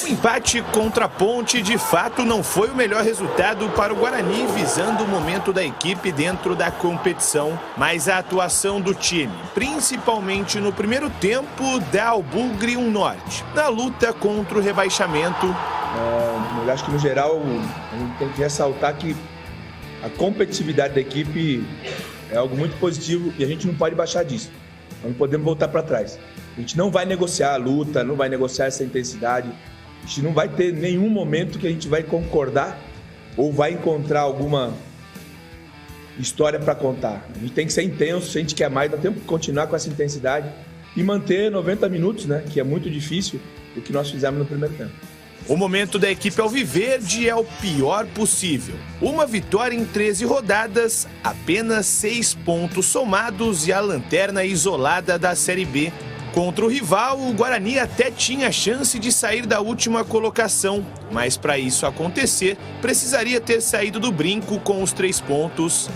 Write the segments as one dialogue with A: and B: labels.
A: O empate contra a Ponte de fato não foi o melhor resultado para o Guarani, visando o momento da equipe dentro da competição, mas a atuação do time, principalmente no primeiro tempo, dá ao Bugre um norte na luta contra o rebaixamento.
B: Eu acho que no geral a gente tem que ressaltar que a competitividade da equipe é algo muito positivo e a gente não pode baixar disso. Não podemos voltar para trás. A gente não vai negociar a luta, não vai negociar essa intensidade. A gente não vai ter nenhum momento que a gente vai concordar ou vai encontrar alguma história para contar. A gente tem que ser intenso, se a gente quer mais, nós temos que continuar com essa intensidade e manter 90 minutos, né? Que é muito difícil, o que nós fizemos no primeiro tempo.
A: O momento da equipe alviverde é o pior possível. Uma vitória em 13 rodadas, apenas 6 pontos somados e a lanterna isolada da Série B. Contra o rival, o Guarani até tinha chance de sair da última colocação, mas para isso acontecer, precisaria ter saído do brinco com os 3 pontos.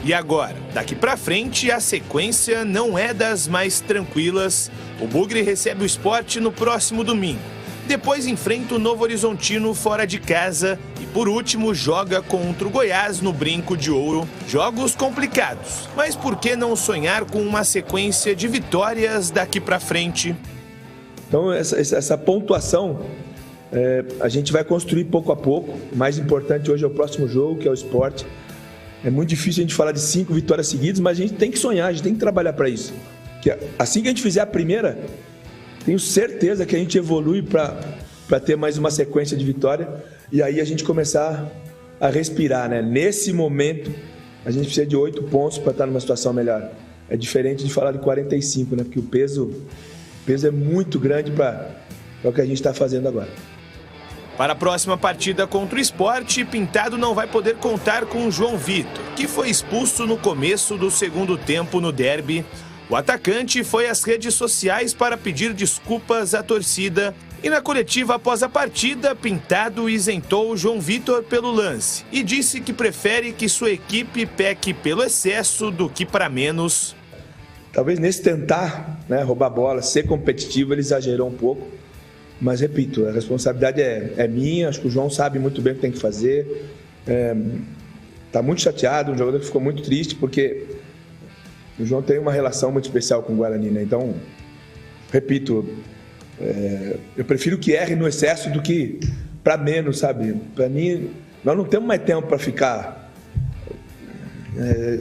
A: E agora, daqui para frente, a sequência não é das mais tranquilas. O Bugre recebe o Sport no próximo domingo. Depois enfrenta o Novo Horizontino fora de casa e, por último, joga contra o Goiás no Brinco de Ouro. Jogos complicados, mas por que não sonhar com uma sequência de vitórias daqui para frente?
B: Então, essa pontuação a gente vai construir pouco a pouco. O mais importante hoje é o próximo jogo, que é o Sport. É muito difícil a gente falar de 5 vitórias seguidas, mas a gente tem que sonhar, a gente tem que trabalhar para isso. Que assim que a gente fizer a primeira, tenho certeza que a gente evolui para ter mais uma sequência de vitória e aí a gente começar a respirar, né? Nesse momento, a gente precisa de 8 pontos para estar numa situação melhor. É diferente de falar de 45, né? Porque o peso é muito grande para o que a gente está fazendo agora.
A: Para a próxima partida contra o Sport, Pintado não vai poder contar com o João Vitor, que foi expulso no começo do segundo tempo no derby. O atacante foi às redes sociais para pedir desculpas à torcida e na coletiva após a partida, Pintado isentou o João Vitor pelo lance e disse que prefere que sua equipe peque pelo excesso do que para menos.
B: Talvez nesse tentar, né, roubar a bola, ser competitivo, ele exagerou um pouco, mas repito, a responsabilidade é minha, acho que o João sabe muito bem o que tem que fazer, está muito chateado, um jogador que ficou muito triste porque o João tem uma relação muito especial com o Guarani, né? Então, repito, eu prefiro que erre no excesso do que para menos, sabe? Para mim, nós não temos mais tempo para ficar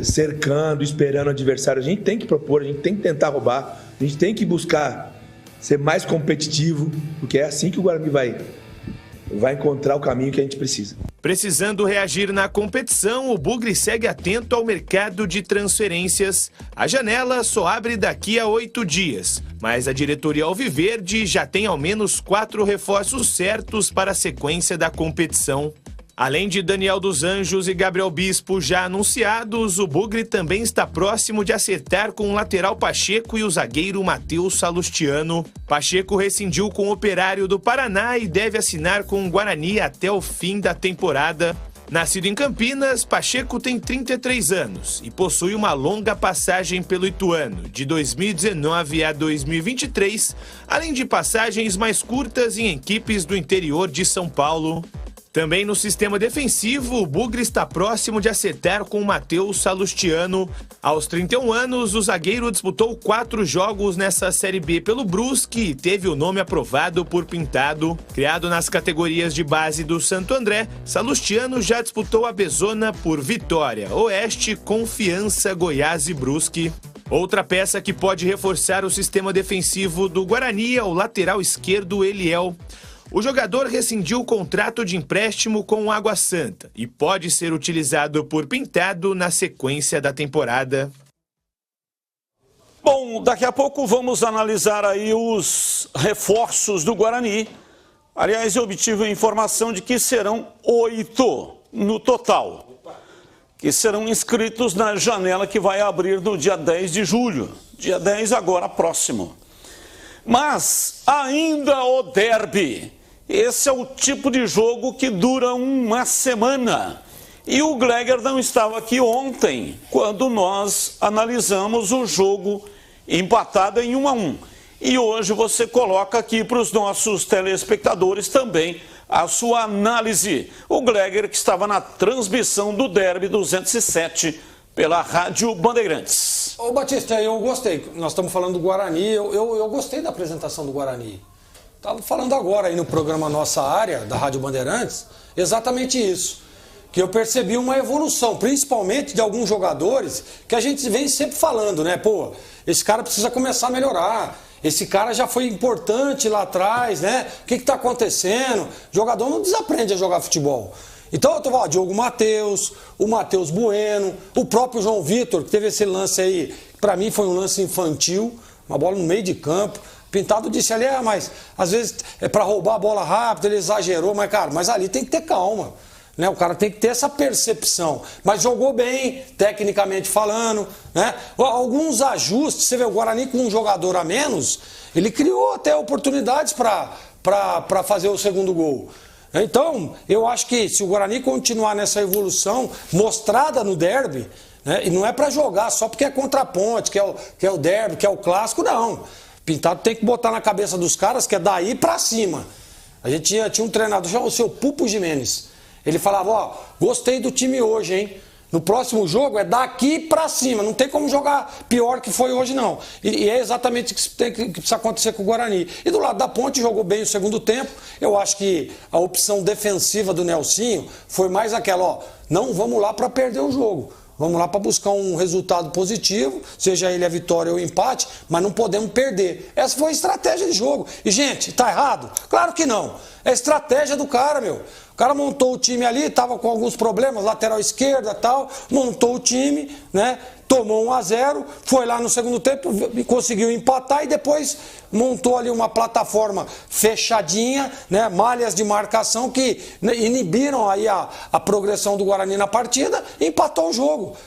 B: cercando, esperando o adversário. A gente tem que propor, a gente tem que tentar roubar, a gente tem que buscar ser mais competitivo, porque é assim que o Guarani vai encontrar o caminho que a gente precisa.
A: Precisando reagir na competição, o Bugre segue atento ao mercado de transferências. A janela só abre daqui a 8 dias, mas a diretoria alviverde já tem ao menos 4 reforços certos para a sequência da competição. Além de Daniel dos Anjos e Gabriel Bispo já anunciados, o Bugre também está próximo de acertar com o lateral Pacheco e o zagueiro Matheus Salustiano. Pacheco rescindiu com o Operário do Paraná e deve assinar com o Guarani até o fim da temporada. Nascido em Campinas, Pacheco tem 33 anos e possui uma longa passagem pelo Ituano, de 2019 a 2023, além de passagens mais curtas em equipes do interior de São Paulo. Também no sistema defensivo, o Bugre está próximo de acertar com o Matheus Salustiano. Aos 31 anos, o zagueiro disputou 4 jogos nessa Série B pelo Brusque e teve o nome aprovado por Pintado. Criado nas categorias de base do Santo André, Salustiano já disputou a Bezona por Vitória, Oeste, Confiança, Goiás e Brusque. Outra peça que pode reforçar o sistema defensivo do Guarani é o lateral esquerdo Eliel. O jogador rescindiu o contrato de empréstimo com o Água Santa e pode ser utilizado por Pintado na sequência da temporada.
C: Bom, daqui a pouco vamos analisar aí os reforços do Guarani. Aliás, eu obtive a informação de que serão 8 no total, que serão inscritos na janela que vai abrir no dia 10 de julho, dia 10 agora próximo. Mas ainda o derby. Esse é o tipo de jogo que dura uma semana. E o Gleger não estava aqui ontem, quando nós analisamos o jogo empatado em 1-1. E hoje você coloca aqui para os nossos telespectadores também a sua análise. O Gleger, que estava na transmissão do Derby 207 pela Rádio Bandeirantes.
D: Ô Batista, eu gostei. Nós estamos falando do Guarani, eu gostei da apresentação do Guarani. Estava falando agora aí no programa Nossa Área, da Rádio Bandeirantes, exatamente isso. Que eu percebi uma evolução, principalmente de alguns jogadores que a gente vem sempre falando, né? Pô, esse cara precisa começar a melhorar. Esse cara já foi importante lá atrás, né? O que está acontecendo? O jogador não desaprende a jogar futebol. Então eu tô falando, Diogo Matheus, o Matheus Bueno, o próprio João Vitor, que teve esse lance aí, que pra mim foi um lance infantil, uma bola no meio de campo. Pintado disse ali, mas às vezes é para roubar a bola rápido, ele exagerou, mas cara, mas ali tem que ter calma. Né? O cara tem que ter essa percepção. Mas jogou bem, tecnicamente falando. Né? Alguns ajustes, você vê o Guarani com um jogador a menos, ele criou até oportunidades para fazer o segundo gol. Então, eu acho que se o Guarani continuar nessa evolução mostrada no derby, né? E não é para jogar só porque é contra a Ponte, que é o derby, que é o clássico, não. Pintado tem que botar na cabeça dos caras que é daí para cima. A gente tinha um treinador, o seu Pupo Jimenez. Ele falava, ó, gostei do time hoje, hein? No próximo jogo é daqui pra cima, não tem como jogar pior que foi hoje, não. E é exatamente o que precisa acontecer com o Guarani. E do lado da Ponte jogou bem o segundo tempo. Eu acho que a opção defensiva do Nelsinho foi mais aquela, ó, não vamos lá pra perder o jogo. Vamos lá para buscar um resultado positivo, seja ele a vitória ou o empate, mas não podemos perder. Essa foi a estratégia de jogo. E, gente, tá errado? Claro que não. É a estratégia do cara, meu. O cara montou o time ali, estava com alguns problemas, lateral esquerda e tal, montou o time, né? Tomou 1-0, foi lá no segundo tempo, conseguiu empatar e depois montou ali uma plataforma fechadinha, né? Malhas de marcação que inibiram aí a progressão do Guarani na partida e empatou o jogo.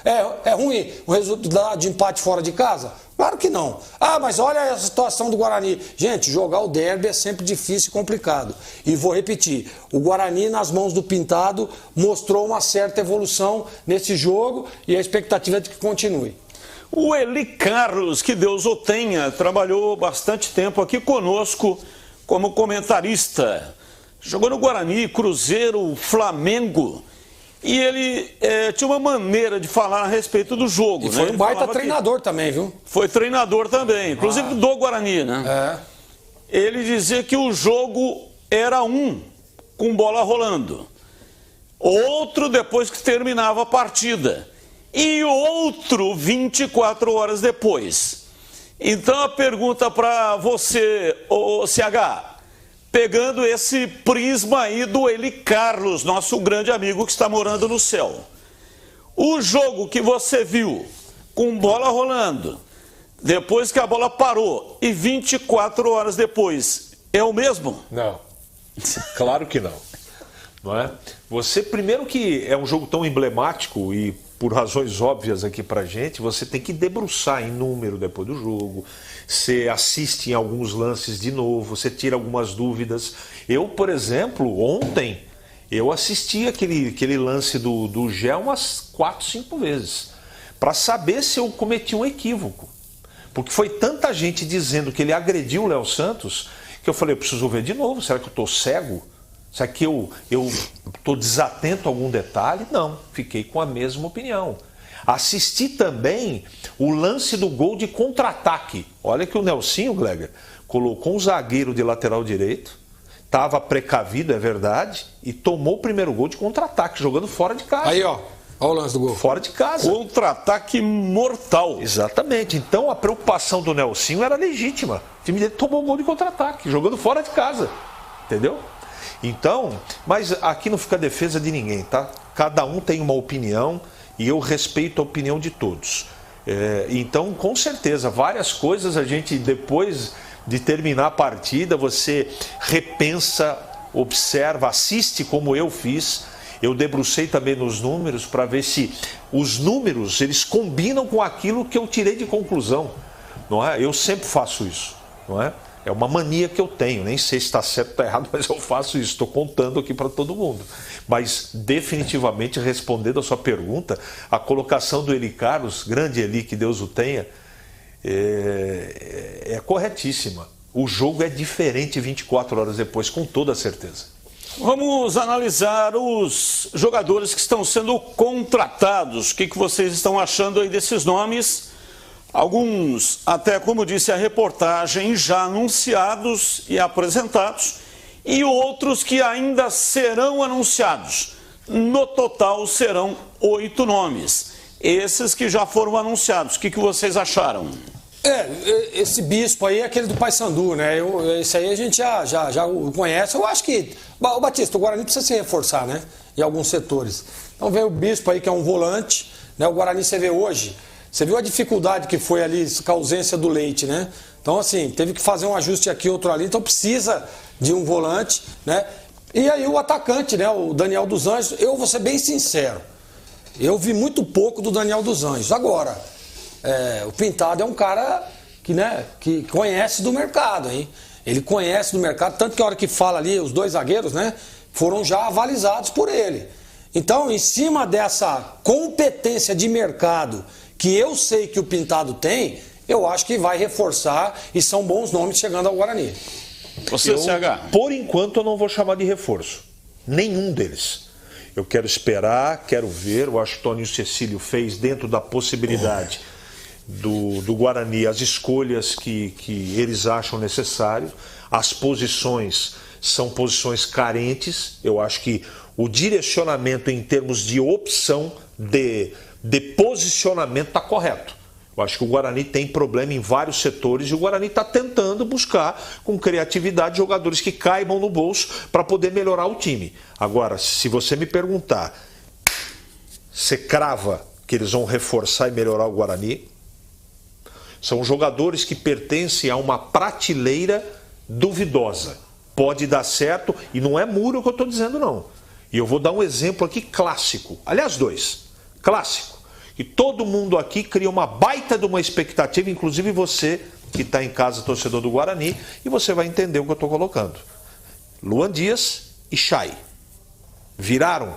D: É ruim o resultado de empate fora de casa? Claro que não. Ah, mas olha a situação do Guarani. Gente, jogar o derby é sempre difícil e complicado. E vou repetir, o Guarani nas mãos do Pintado mostrou uma certa evolução nesse jogo e a expectativa é de que continue.
C: O Eli Carlos, que Deus o tenha, trabalhou bastante tempo aqui conosco como comentarista. Jogou no Guarani, Cruzeiro, Flamengo. E ele tinha uma maneira de falar a respeito do jogo.
D: E foi
C: né?
D: um baita treinador também, viu?
C: Foi treinador também, inclusive do Guarani, né? Ele dizia que o jogo era com bola rolando. Outro depois que terminava a partida. E outro 24 horas depois. Então a pergunta para você, CH, pegando esse prisma aí do Eli Carlos, nosso grande amigo que está morando no céu. O jogo que você viu com bola rolando, depois que a bola parou e 24 horas depois, é o mesmo?
E: Não, claro que não. Não é? Você, primeiro que é um jogo tão emblemático e por razões óbvias aqui pra gente, você tem que debruçar em número depois do jogo, você assiste em alguns lances de novo, você tira algumas dúvidas. Eu, por exemplo, ontem, eu assisti aquele lance do Gé umas 4, 5 vezes, para saber se eu cometi um equívoco. Porque foi tanta gente dizendo que ele agrediu o Léo Santos, que eu falei, eu preciso ver de novo, será que eu estou cego? Será que eu estou desatento a algum detalhe? Não, fiquei com a mesma opinião. Assisti também o lance do gol de contra-ataque. Olha que o Nelsinho, Gleger, colocou um zagueiro de lateral direito, estava precavido, é verdade, e tomou o primeiro gol de contra-ataque, jogando fora de casa.
D: Aí, ó, olha o lance do gol.
E: Fora de casa.
C: Contra-ataque mortal.
E: Exatamente. Então a preocupação do Nelsinho era legítima. O time dele tomou um gol de contra-ataque, jogando fora de casa. Entendeu? Então, mas aqui não fica defesa de ninguém, tá? Cada um tem uma opinião e eu respeito a opinião de todos. Então, com certeza, várias coisas a gente, depois de terminar a partida, você repensa, observa, assiste como eu fiz. Eu debrucei também nos números para ver se os números, eles combinam com aquilo que eu tirei de conclusão. Não é? Eu sempre faço isso, não é? É uma mania que eu tenho, nem sei se está certo ou está errado, mas eu faço isso, estou contando aqui para todo mundo. Mas definitivamente, respondendo a sua pergunta, a colocação do Eli Carlos, grande Eli, que Deus o tenha, é corretíssima. O jogo é diferente 24 horas depois, com toda certeza.
C: Vamos analisar os jogadores que estão sendo contratados. O que vocês estão achando aí desses nomes? Alguns, até como disse a reportagem, já anunciados e apresentados, e outros que ainda serão anunciados. No total serão 8 nomes. Esses que já foram anunciados, o que vocês acharam?
D: Esse Bispo aí é aquele do Paysandu, né? Esse aí a gente já o conhece. Eu acho que, o Batista, o Guarani precisa se reforçar, né? Em alguns setores. Então vem o Bispo aí, que é um volante, né? O Guarani, você vê hoje, você viu a dificuldade que foi ali com a ausência do Leite, né? Então, assim, teve que fazer um ajuste aqui, outro ali, então precisa de um volante, né? E aí o atacante, né? O Daniel dos Anjos, eu vou ser bem sincero, eu vi muito pouco do Daniel dos Anjos. Agora, o Pintado é um cara que, né, que conhece do mercado, hein? Ele conhece do mercado, tanto que a hora que fala ali, os 2 zagueiros, né, foram já avalizados por ele. Então, em cima dessa competência de mercado que eu sei que o Pintado tem, eu acho que vai reforçar e são bons nomes chegando ao Guarani.
C: Você, CH?
E: Por enquanto, eu não vou chamar de reforço. Nenhum deles. Eu quero esperar, quero ver. Eu acho que o Toninho Cecílio fez dentro da possibilidade do Guarani as escolhas que eles acham necessário. As posições são posições carentes. Eu acho que o direcionamento em termos de opção de posicionamento está correto. Eu acho que o Guarani tem problema em vários setores e o Guarani está tentando buscar com criatividade jogadores que caibam no bolso para poder melhorar o time. Agora, se você me perguntar, você crava que eles vão reforçar e melhorar o Guarani? São jogadores que pertencem a uma prateleira duvidosa. Pode dar certo e não é muro que eu estou dizendo, não. E eu vou dar um exemplo aqui clássico. Aliás, 2. Clássico. E todo mundo aqui cria uma baita de uma expectativa, inclusive você que está em casa, torcedor do Guarani, e você vai entender o que eu estou colocando. Luan Dias e Chay. Viraram.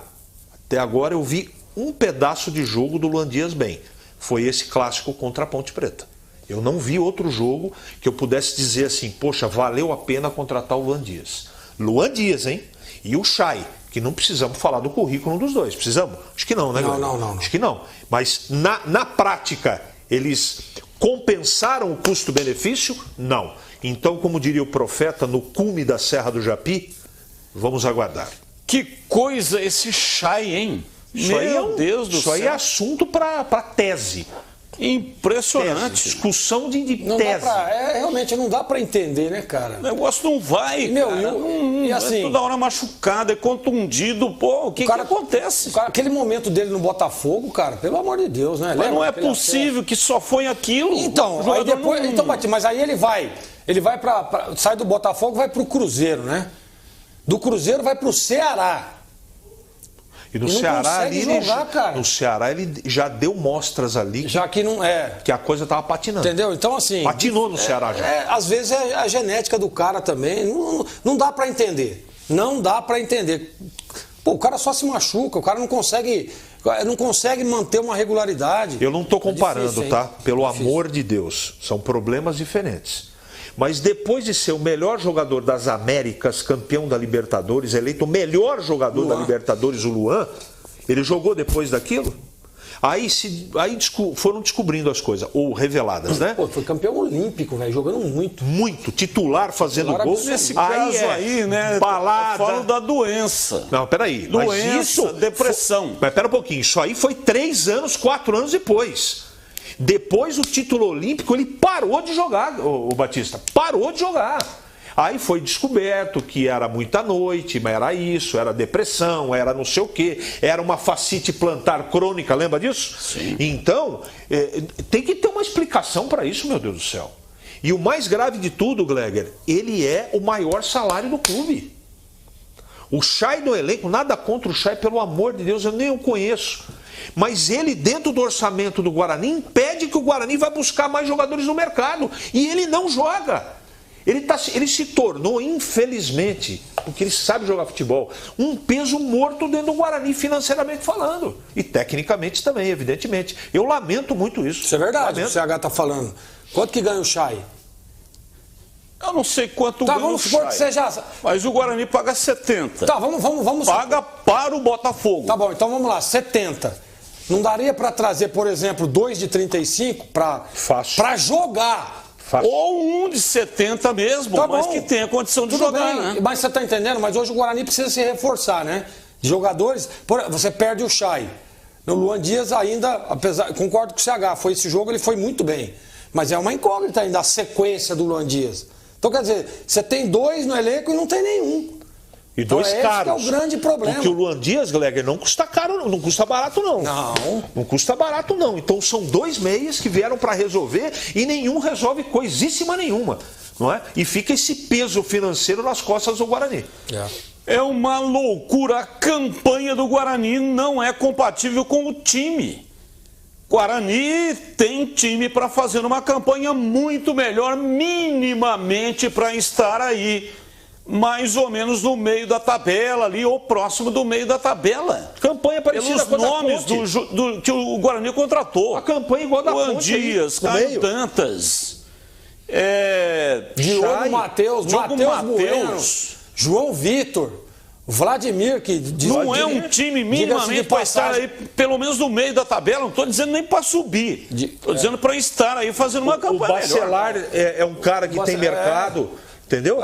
E: Até agora eu vi um pedaço de jogo do Luan Dias bem. Foi esse clássico contra a Ponte Preta. Eu não vi outro jogo que eu pudesse dizer assim, poxa, valeu a pena contratar o Luan Dias. Luan Dias, hein? E o Chay, que não precisamos falar do currículo dos dois. Precisamos? Acho que não, né, galera?
D: Não.
E: Acho que não. Mas na prática, eles compensaram o custo-benefício? Não. Então, como diria o profeta, no cume da Serra do Japi, vamos aguardar.
C: Que coisa esse Chay, hein? Meu Deus do céu.
E: Isso aí é assunto para tese.
C: Impressionante.
E: Discussão de
D: Não
E: tese.
D: realmente não dá pra entender, né, cara?
C: O negócio não vai,
D: e assim,
C: toda hora machucado, é contundido. Pô, o que acontece?
D: Aquele momento dele no Botafogo, cara, pelo amor de Deus, né?
C: Mas não é possível que só foi aquilo.
D: Então, aí depois, mas aí ele vai sai do Botafogo, vai pro Cruzeiro, né? Do Cruzeiro vai pro Ceará.
E: E no Ceará, no Ceará ele já deu mostras ali
D: já que não é
E: que a coisa estava patinando.
D: Entendeu? Então assim,
E: patinou no Ceará já.
D: Às vezes é a genética do cara também, não dá para entender. Não dá para entender. Pô, o cara só se machuca, o cara não consegue manter uma regularidade.
E: Eu não estou comparando, difícil, tá? Pelo amor de Deus, são problemas diferentes. Mas depois de ser o melhor jogador das Américas, campeão da Libertadores, eleito o melhor jogador da Libertadores, o Luan, ele jogou depois daquilo? Aí foram descobrindo as coisas, ou reveladas, né?
D: Pô, foi campeão olímpico, velho, jogando muito.
E: Muito, titular fazendo gol.
C: Nesse caso aí, né?
E: Balada.
C: Eu falo da doença.
E: Não, peraí.
C: Doença, depressão.
E: Mas pera um pouquinho, isso aí foi 3 anos, 4 anos depois. Depois do título olímpico, ele parou de jogar, o Batista. Parou de jogar. Aí foi descoberto que era muita noite, mas era isso, era depressão, era não sei o quê, era uma fascite plantar crônica, lembra disso?
C: Sim.
E: Então, tem que ter uma explicação para isso, meu Deus do céu. E o mais grave de tudo, Gleger, ele é o maior salário do clube. O Chay no elenco, nada contra o Chay, pelo amor de Deus, eu nem o conheço. Mas ele, dentro do orçamento do Guarani, impede que o Guarani vai buscar mais jogadores no mercado. E ele não joga. Ele se tornou, infelizmente, porque ele sabe jogar futebol, um peso morto dentro do Guarani, financeiramente falando. E tecnicamente também, evidentemente. Eu lamento muito isso.
D: Isso é verdade, o CH está falando. Quanto que ganha o Chay?
C: Eu não sei quanto
D: Tá,
C: ganha
D: vamos
C: o
D: supor que
C: Chay,
D: seja...
C: mas o Guarani paga 70.
D: Tá, vamos...
C: Paga para o Botafogo.
D: Tá bom, então vamos lá, 70. Não daria para trazer, por exemplo, 2 de 35 para jogar?
E: Fácil.
C: Ou um de 70 mesmo,
D: Tá
C: mas
D: bom.
C: que tenha condição de
D: Tudo
C: jogar,
D: bem,
C: né?
D: mas você tá entendendo? Mas hoje o Guarani precisa se reforçar, né? Jogadores, você perde o Chay. O Luan Dias ainda, concordo com o CH, foi esse jogo, ele foi muito bem. Mas é uma incógnita ainda a sequência do Luan Dias. Então, quer dizer, você tem 2 no elenco e não tem nenhum.
E: E 2
D: então,
E: caros.
D: Esse é o grande problema.
E: Porque o Luan Dias, Gleger, não custa caro, não custa barato, não. Não custa barato, não. Então são 2 meias que vieram para resolver e nenhum resolve coisíssima nenhuma. Não é? E fica esse peso financeiro nas costas do Guarani.
C: É uma loucura. A campanha do Guarani não é compatível com o time. Guarani tem time para fazer uma campanha muito melhor, minimamente, para estar aí, mais ou menos no meio da tabela ali, ou próximo do meio da tabela.
E: Campanha parecida
C: pelos nomes que o Guarani contratou.
E: A campanha igual da
C: Luan
E: Ponte
C: Dias, Caio Dantas,
D: Diogo Matheus, Bueno, João Vitor, Vladimir, que
C: não é um time minimamente para estar aí, pelo menos no meio da tabela. Não estou dizendo nem para subir. Estou dizendo para estar aí fazendo uma campanha.
E: O Bacelar
C: melhor.
E: é um cara que tem mercado. Entendeu?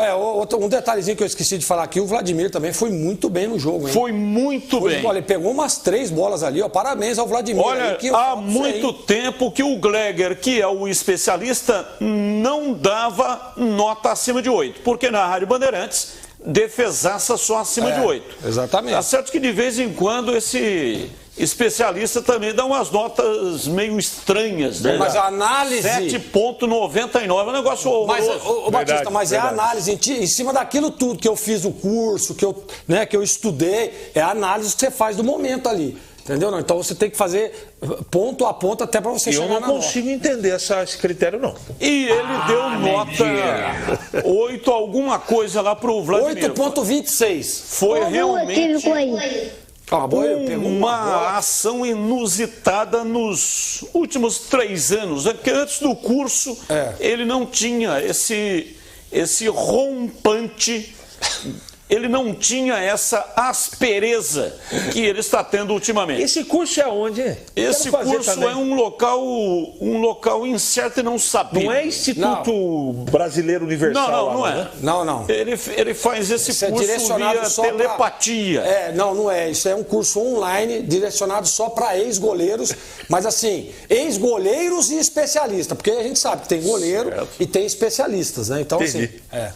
D: Um detalhezinho que eu esqueci de falar aqui, o Vladimir também foi muito bem no jogo, hein?
C: Foi muito bem.
D: Ele pegou umas 3 bolas ali, ó. Parabéns ao Vladimir.
C: Olha, há muito tempo que o Gleger, que é o especialista, não dava nota acima de 8. Porque na Rádio Bandeirantes, defesaça só acima de 8.
D: Exatamente.
C: Tá certo que de vez em quando esse especialista também dá umas notas meio estranhas, né?
D: Mas a análise...
C: 7,99 é um negócio horroroso.
D: Batista, mas é a análise em cima daquilo tudo que eu fiz o curso, que eu estudei, é a análise que você faz do momento ali. Entendeu? Então você tem que fazer ponto a ponto até para você chegar na nota.
E: Eu não consigo entender esse critério, não.
C: E ele deu nota 8 alguma coisa lá pro Vladimir.
D: 8,26.
C: Foi realmente uma ação inusitada nos últimos 3 anos. É porque antes do curso ele não tinha esse rompante, ele não tinha essa aspereza que ele está tendo ultimamente.
E: Esse curso é onde?
C: Esse curso é um local incerto e não sabido.
E: Não é Instituto Brasileiro Universal?
C: Não é.
D: Não.
C: Ele faz esse curso
D: direcionado
C: via telepatia.
D: Não é. Isso é um curso online direcionado só para ex-goleiros, mas assim, ex-goleiros e especialistas, porque a gente sabe que tem goleiro e tem especialistas, né? Então,
E: entendi.
D: assim,